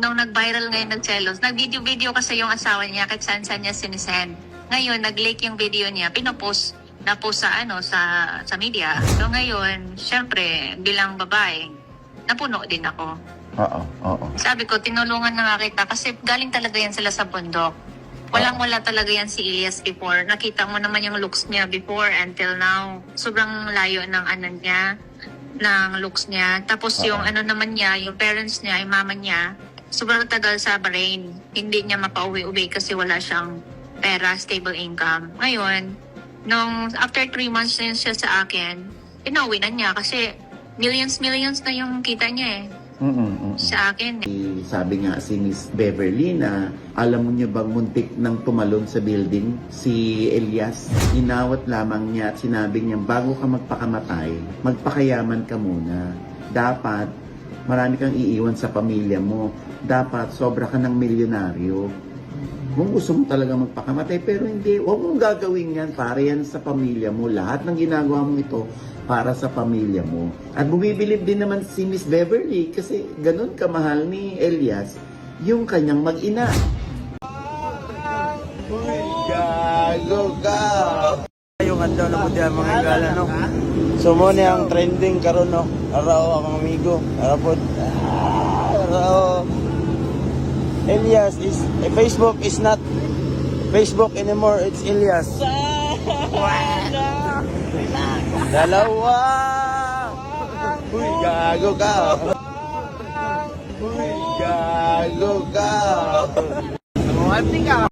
nung nag-viral ngayon nagselos, nag-video-video kasi yung asawa niya kahit saan-saan niya sinisend. Ngayon, nag-leak yung video niya, pinopost na po sa sa media. So ngayon, syempre, bilang babae, napuno din ako. Oo. Sabi ko, tinulungan na nga kita kasi galing talaga yan sila sa bundok. Walang-wala talaga yan si Elias before. Nakita mo naman yung looks niya before until now. Sobrang layo ng niya, ng looks niya. Tapos yung naman niya, yung parents niya, yung mama niya, sobrang tagal sa Bahrain. Hindi niya mapauwi-uwi kasi wala siyang pera, stable income. Ngayon, after 3 months na yun siya sa akin, pinauwi na niya kasi millions na yung kita niya sa akin. Sabi nga si Miss Beverly na alam mo niyo bang muntik nang tumalon sa building si Elias? Inawat lamang niya at sinabi niya bago ka magpakamatay, magpakayaman ka muna. Dapat marami kang iiwan sa pamilya mo. Dapat sobra ka ng milyonaryo. Kung gusto mo talaga magpakamatay, pero hindi, huwag mong gagawin yan para yan sa pamilya mo. Lahat ng ginagawa mo ito para sa pamilya mo. At bumibilib din naman si Miss Beverly kasi ganun kamahal ni Elias yung kanyang mag-ina. Gago ka! Yung adlaw na po diyan mga igala, no? So mo ni ang trending karon, no? Araw ang amigo. Arapod. Araw. Elias is Facebook is not Facebook anymore, it's Elias. Dalawa. Uy, gago ka. Uy, gago ka.